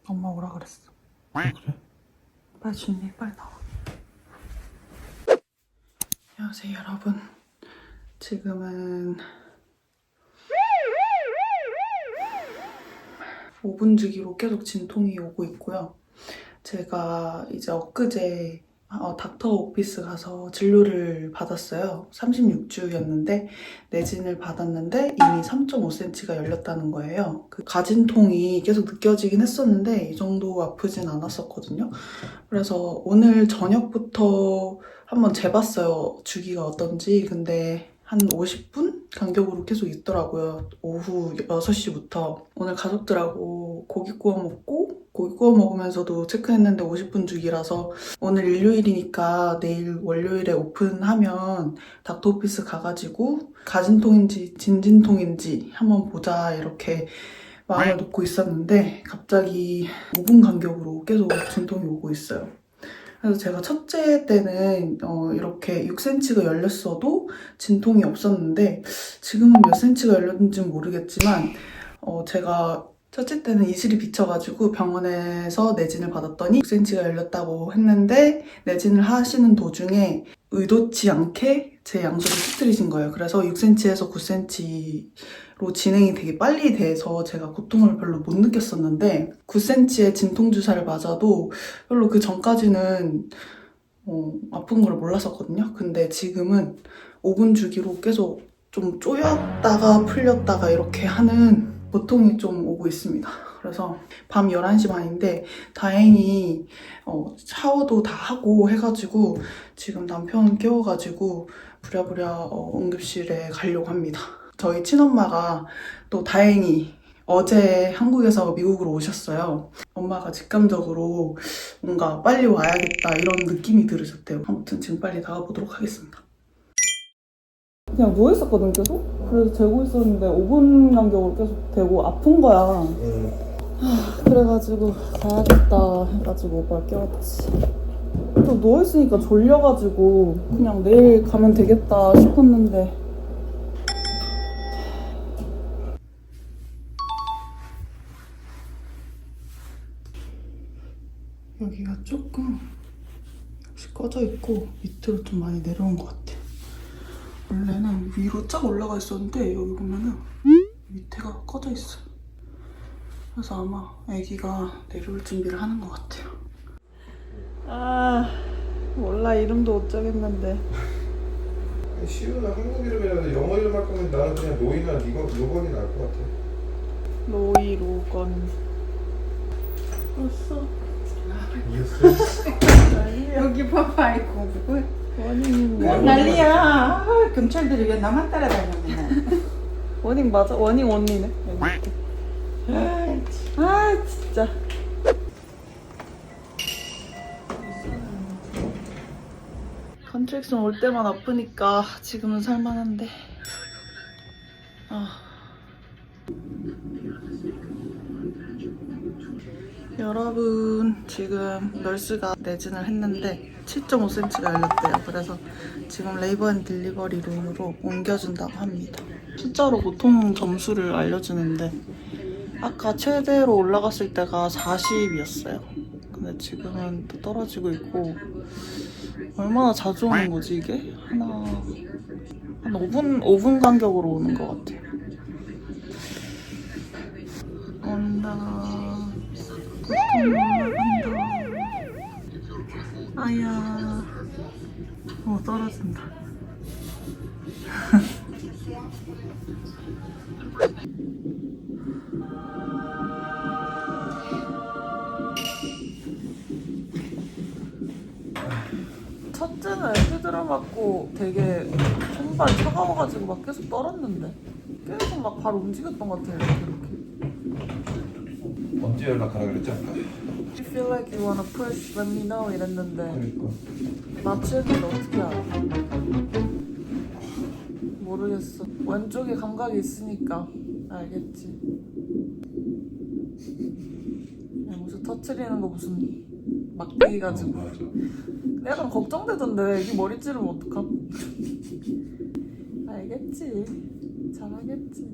엄마 오라 그랬어. 그래? 빨리 준비, 빨리 나와. 안녕하세요 여러분. 지금은 5분 주기로 계속 진통이 오고 있고요. 제가 이제 엊그제 닥터 오피스 가서 진료를 받았어요. 36주였는데 내진을 받았는데 이미 3.5cm가 열렸다는 거예요. 그 가진통이 계속 느껴지긴 했었는데 이 정도 아프진 않았었거든요. 그래서 오늘 저녁부터 한번 재봤어요. 주기가 어떤지. 근데 한 50분 간격으로 계속 있더라고요. 오후 6시부터. 오늘 가족들하고 고기 구워 먹고 고기 구워 먹으면서도 체크했는데 50분 주기라서 오늘 일요일이니까 내일 월요일에 오픈하면 닥터 오피스 가가지고 가진통인지 진진통인지 한번 보자 이렇게 마음을 놓고 있었는데 갑자기 5분 간격으로 계속 진통이 오고 있어요. 그래서 제가 첫째 때는 이렇게 6cm가 열렸어도 진통이 없었는데 지금은 몇 cm가 열렸는지는 모르겠지만 제가 첫째 때는 이슬이 비쳐가지고 병원에서 내진을 받았더니 6cm가 열렸다고 했는데 내진을 하시는 도중에 의도치 않게 제 양수를 휘트리신 거예요. 그래서 6cm에서 9cm로 진행이 되게 빨리 돼서 제가 고통을 별로 못 느꼈었는데 9cm의 진통주사를 맞아도 별로 그 전까지는 아픈 걸 몰랐었거든요. 근데 지금은 5분 주기로 계속 좀 쪼였다가 풀렸다가 이렇게 하는 고통이 좀 오고 있습니다. 그래서 밤 11시 반인데 다행히 샤워도 다 하고 해가지고 지금 남편 깨워가지고 부랴부랴 응급실에 가려고 합니다. 저희 친엄마가 또 다행히 어제 한국에서 미국으로 오셨어요. 엄마가 직감적으로 뭔가 빨리 와야겠다 이런 느낌이 들으셨대요. 아무튼 지금 빨리 나가보도록 하겠습니다. 그냥 누워있었거든 계속? 그래서 재고 있었는데 5분 간격으로 계속 되고 아픈 거야. 그래가지고 가야겠다 해가지고 오빠를 깨웠지. 또 누워있으니까 졸려가지고 그냥 내일 가면 되겠다 싶었는데 여기가 조금 역시 꺼져 있고 밑으로 좀 많이 내려온 것 같아. 원래는 위로 쫙 올라가 있었는데 여기 보면은 밑에가 꺼져 있어. 그래서 아마 아기가 내려올 준비를 하는 것 같아요. 아 몰라 이름도 못 정했는데. 시우는 한국 이름이라도 영어 이름 할 거면 나는 그냥 노이나 로건이 나을 것 같아. 로이 로건. 벌써 이겼어? 여기 봐봐 이거 누구? 원인 뭔 난리야. 경찰들이 왜 나만 따라다녔냐. 원인 맞아? 원인 언니네. 아 진짜. 컨트랙션 올 때만 아프니까 지금은 살만한데. 여러분 지금 널스가 내진을 했는데 7.5cm가 열렸대요. 그래서 지금 레이버 앤 딜리버리 룸으로 옮겨준다고 합니다. 숫자로 보통 점수를 알려주는데 아까 최대로 올라갔을 때가 40이었어요. 근데 지금은 또 떨어지고 있고 얼마나 자주 오는 거지 이게? 한 5분 간격으로 오는 것 같아요. 온다. 아야. 떨어진다. 첫째는 에피드라 맞고 되게 손발 차가워가지고 막 계속 떨었는데 계속 막 발 움직였던 것 같아요. 이렇게. 언제 연락하라 그랬지 않나? If you feel like you wanna push, let me know 이랬는데 그러니까 맞출 때는 어떻게 알아? 모르겠어. 왼쪽에 감각이 있으니까 알겠지. 그냥 무슨 터트리는 거 무슨 막대기 가지고. 맞아. 약간 걱정되던데 애기 머리 찌르면 어떡함? 알겠지. 잘하겠지.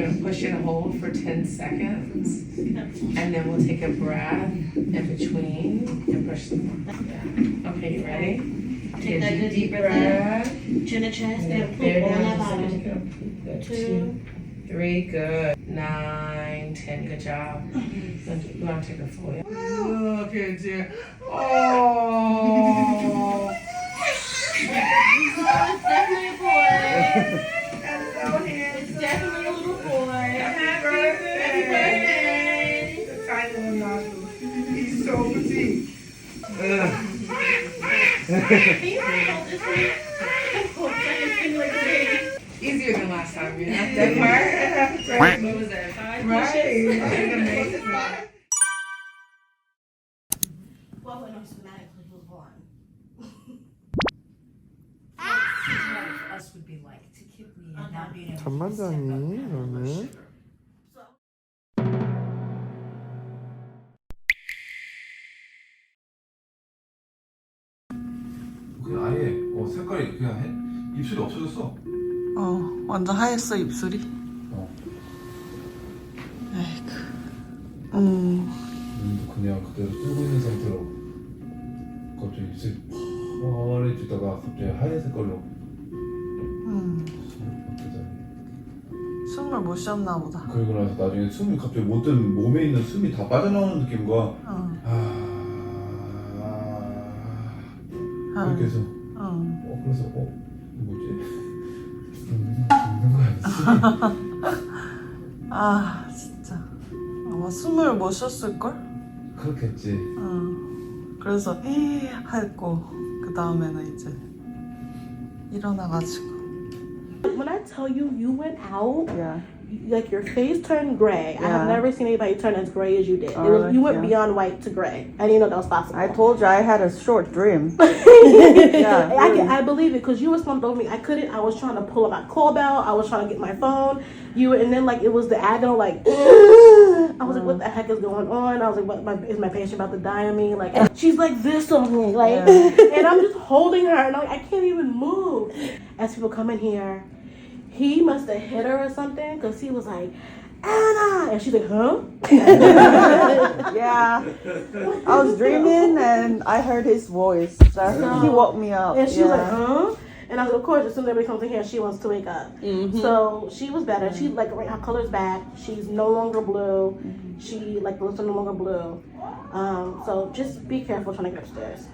gonna push and hold for 10 seconds. And then we'll take a breath in between and push some more. Yeah. Okay, you ready? Take that good deep breath in. Chin to chest and Bear pull on down that just bottom. good. 2. 3, good. 9, 10, good job. You want to take a full, yeah? Look at you. Oh. It's definitely a boy. Hello, It's definitely a little boy. Happy birthday. Happy birthday. The tiny little nostrils. He's so petite. Can you hold this for me? Hold second finger like a baby. Easier than last time, you know? That part. Right. What was that? 5 pushes? Well, when automatically he was born. us would be like to keep me and not being able 잠만 to 자니 너는? 그냥 아예 색깔이 그냥 입술이 없어졌어. 완전 하였어 입술이. 에이그. 눈도 그냥 그대로 뜨고 있는 상태로 갑자기 입술이 파래지다가 갑자기 하얀 색깔로 바뀌잖아. 숨을 못 쉬었나 보다. 그리고 나서 나중에 숨이 갑자기 모든 몸에 있는 숨이 다 빠져나오는 느낌과 이렇게 해서 그래서 뭐지? 죽는 거 아니지? 진짜 아마 숨을 못 쉬었을걸? 그렇겠지. 그래서 하고 그 다음에는 이제 일어나가지고. When I tell you, you went out, Yeah. like your face turned gray. I have Yeah. never seen anybody turn as gray as you did. Oh, You went yeah. beyond white to gray. I didn't know that was possible. I told you I had a short dream. yeah, really. I believe it because you were slumped over me. I couldn't. I was trying to pull up my call bell. I was trying to get my phone. And then like it was the agonal like. I was like, what the heck is going on? I was like, is my patient about to die on me? Like she's like this on me, like, and I'm just holding her, and I'm like, I can't even move. As people come in here, he must have hit her or something because he was like, Anna, and she's like, huh? Yeah. I was dreaming and I heard his voice. So he woke me up. And she was like, huh? And I was like, of course, as soon as everybody comes in here, she wants to wake up. So she was better. She like her color's back. She's no longer blue. She like the lips are no longer blue. So just be careful trying to get upstairs.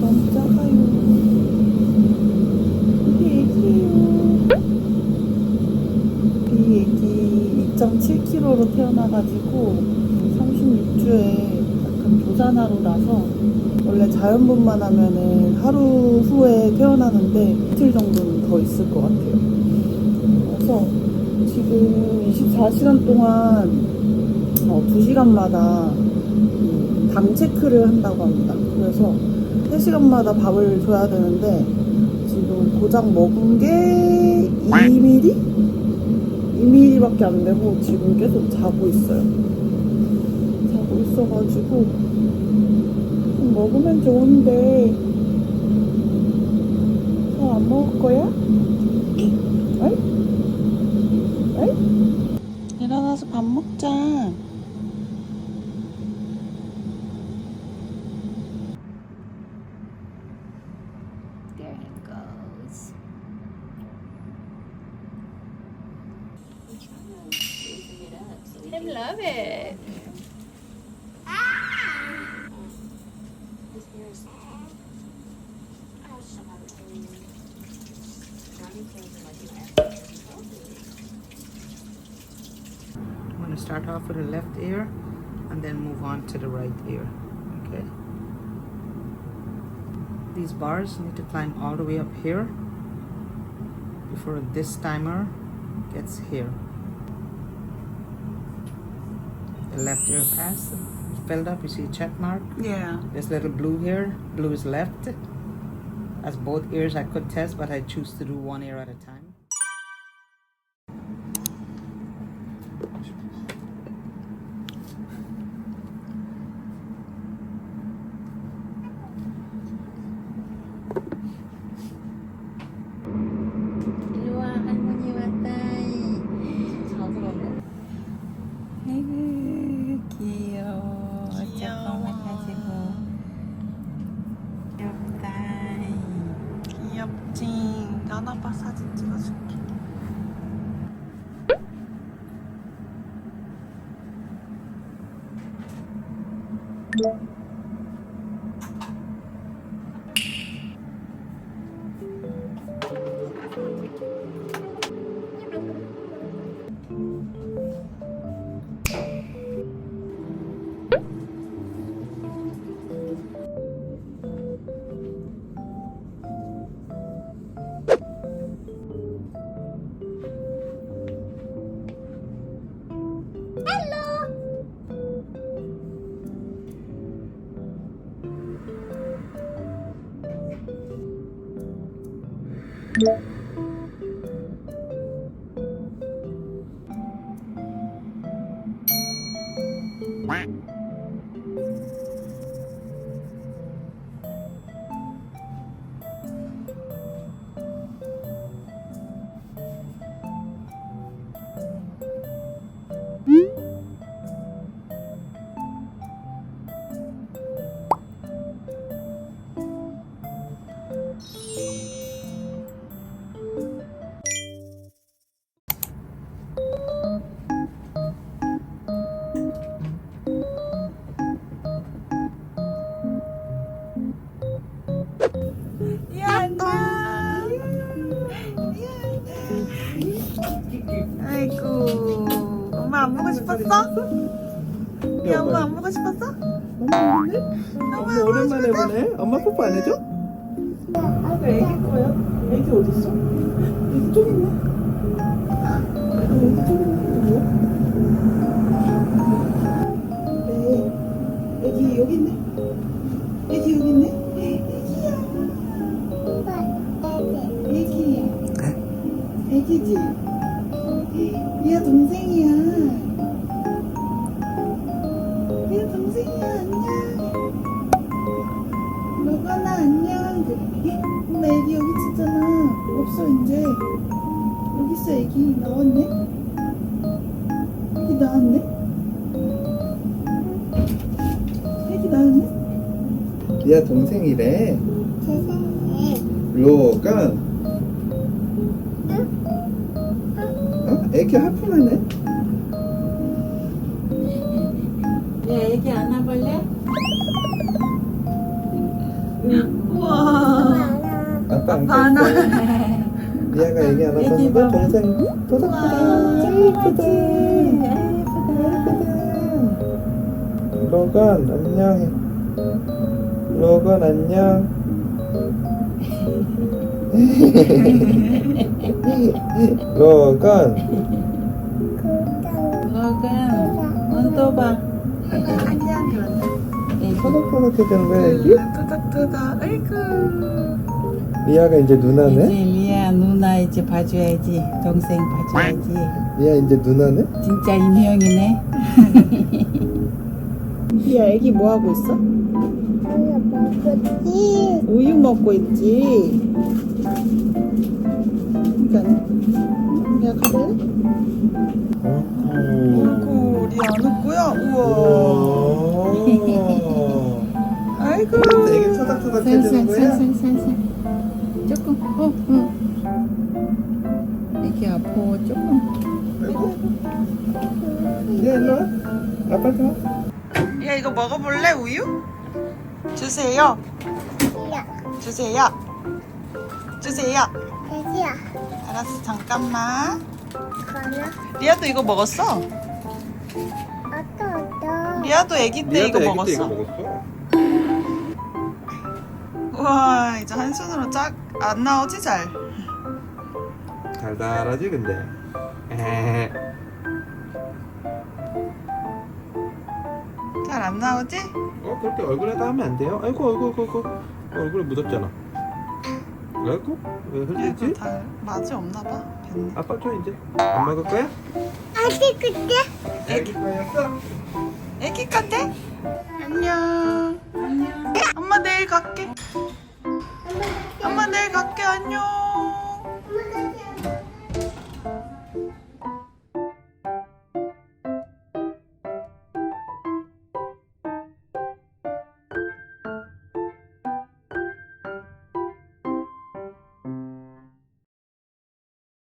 너무 작아요. 우리 애기예요. 우리 애기 2.7kg로 태어나가지고 36주에 약간 조산하로 나서 원래 자연분만 하면은 하루 후에 태어나는데 이틀 정도는 더 있을 것 같아요. 그래서 지금 24시간 동안 2시간마다 당 체크를 한다고 합니다. 그래서 3시간마다 밥을 줘야 되는데 지금 고작 먹은 게 2ml? 2ml밖에 안 되고 지금 계속 자고 있어요. 자고 있어가지고 좀 먹으면 좋은데 안 먹을 거야? 어이? 어이? 일어나서 밥 먹자. There it goes. I love it. I'm going to start off with the left ear and then move on to the right ear. Okay. These bars need to climb all the way up here before this timer gets here. The left ear pass. Filled up. You see a check mark? Yeah. This little blue here. Blue is left. As both ears I could test, but I choose to do one ear at a time. 일로와 할머니 왔다이. 아이고 귀여워. 잠깐만 가지고. 귀엽다. 귀엽지. 나나봐 사진 찍어줄게. 아이고, 엄마 안 보고 싶었어? 야, 엄마 안 보고 싶었어? 엄마 오랜만에 보네. 엄마 뽀뽀 안 해줘? 애기 거야? 애기 어딨어? 애기 저기 있네. 애기 저기 있네. 뭐야? 애기 여기 있네. 애기 여기 있네. 애기야. 애기지? 얘 동생이야. 얘 동생이야. 안녕. 로건아 안녕. 그래. 엄마 애기 여기 있었잖아. 없어 이제. 여기 있어 애기. 나왔네. 애기 나왔네. 애기 나왔네. 얘 동생이래. 로건. 애기 하품하네. 야, 애기 안아볼래? 우와. 아빠 안 하나. 리아가 애기 안아봤는데 동생 도닥도닥. 예쁘다. 로건 안녕. 로건 안녕. 로건. 로건, 눈 떠봐. 안녕 그런데. 토닥토닥 해주는 거야 애기? 토닥토닥. 아이고. 리아가 이제 누나네? 이제 미야 누나 이제 봐줘야지. 동생 봐줘야지. 리아 이제 누나네? 진짜 인형이네. 야 애기 뭐 하고 있어? 우유 먹고 있지. 그러니까 야 가볼래? 아이고 우리 안 웃고요. 우와. 아이고. 애기 토닥토닥 해주는 거야? 살살. 조금. 응. 애기 아파 조금. 리아 일로 와. 아빠한테 와. 야 이거 먹어볼래 우유? 주세요. 주세요. 주세요. 애기야, 알았어 잠깐만. 가나? 리아도 이거 먹었어? 어떠? 리아도 애기 때 이거 먹었어. 우와 이제 한 손으로 쫙 안 나오지 잘. 달달하지 근데. 에헤. 안 나오지? 그렇게 얼굴에다 하면 안 돼요. 아이고. 얼굴에 묻었잖아. 아이고, 왜 흘리지? 다 맛이 없나 봐. 아빠 줘 이제. 안 먹을 거야? 아직 그때 애기 거였어? 애기 같아? 안녕. 엄마 내일 갈게. 엄마 내일 갈게. 안녕.